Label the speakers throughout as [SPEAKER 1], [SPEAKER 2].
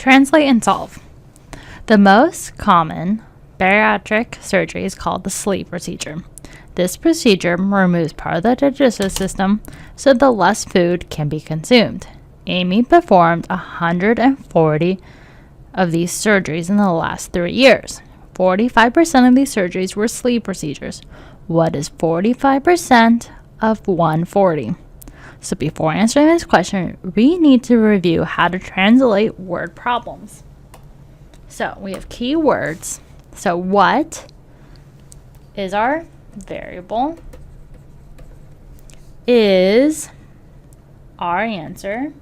[SPEAKER 1] Translate and solve. The most common bariatric surgery is called the sleeve procedure. This procedure removes part of the digestive system so that less food can be consumed. Amy performed 140 of these surgeries in the last 3 years. 45% of these surgeries were sleeve procedures. What is 45% of 140? So before answering this question, we need to review how to translate word problems. So we have keywords. So what is our variable? Is our answer.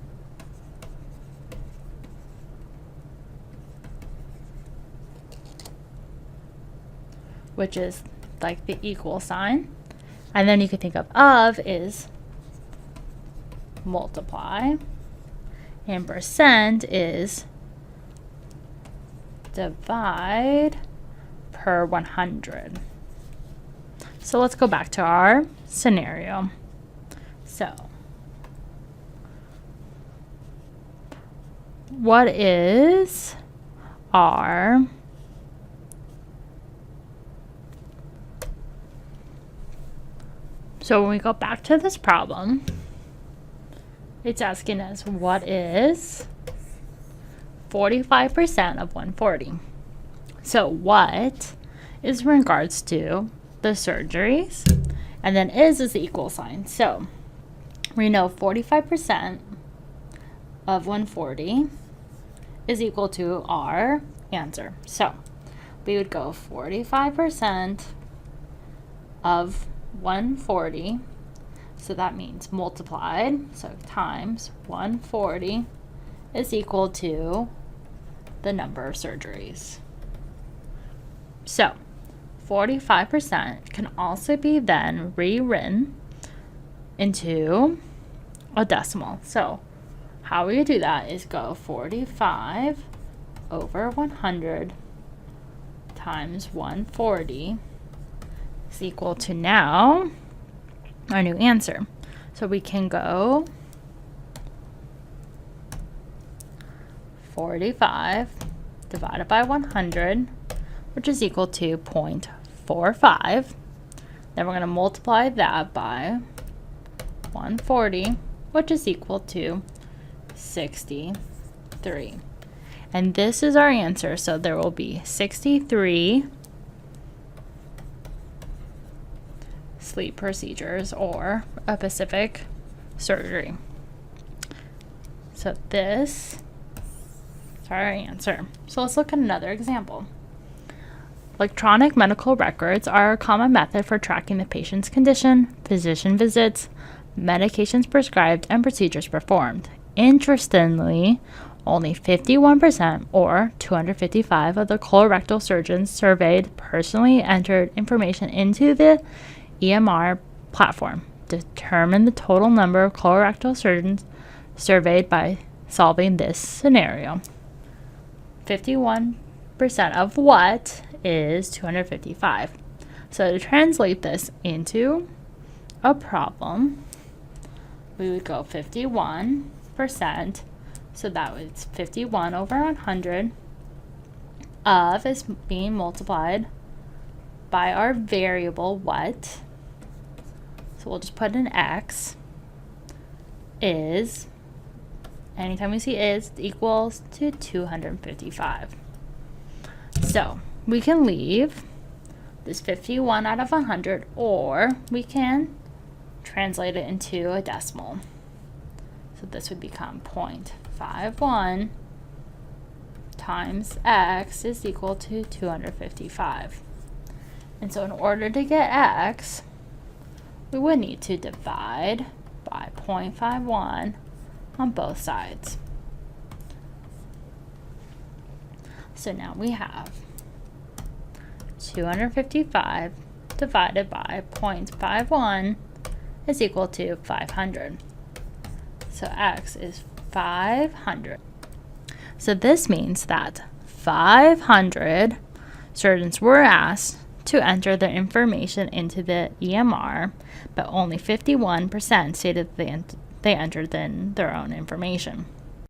[SPEAKER 1] Which is like the equal sign. And then you can think of is multiply. And percent is divide per 100. So let's go back to our scenario. So what is our So when we go back to this problem, it's asking us what is 45% of 140. So what is in regards to the surgeries, and then is the equal sign. So we know 45% of 140 is equal to our answer. So we would go 45% of 140, so that means multiplied, so times 140 is equal to the number of surgeries. So 45% can also be then rewritten into a decimal. So how we do that is go 45 over 100 times 140 is equal to now our new answer. So we can go 45 divided by 100, which is equal to 0.45. Then we're going to multiply that by 140, which is equal to 63. And this is our answer. So there will be 63 sleep procedures or a specific surgery. So this is our answer. So let's look at another example. Electronic medical records are a common method for tracking the patient's condition, physician visits, medications prescribed, and procedures performed. Interestingly, only 51% or 255 of the colorectal surgeons surveyed personally entered information into the EMR platform. Determine the total number of colorectal surgeons surveyed by solving this scenario. 51% of what is 255. So to translate this into a problem, we would go 51%. So that was 51 over 100 of is being multiplied by our variable what. So we'll just put an x is, anytime we see is, equals to 255. So we can leave this 51 out of 100, or we can translate it into a decimal. So this would become 0.51 times x is equal to 255. And so in order to get x, we would need to divide by 0.51 on both sides. So now we have 255 divided by 0.51 is equal to 500. So x is 500. So this means that 500 surgeons were asked to enter their information into the EMR, but only 51% stated they entered in their own information.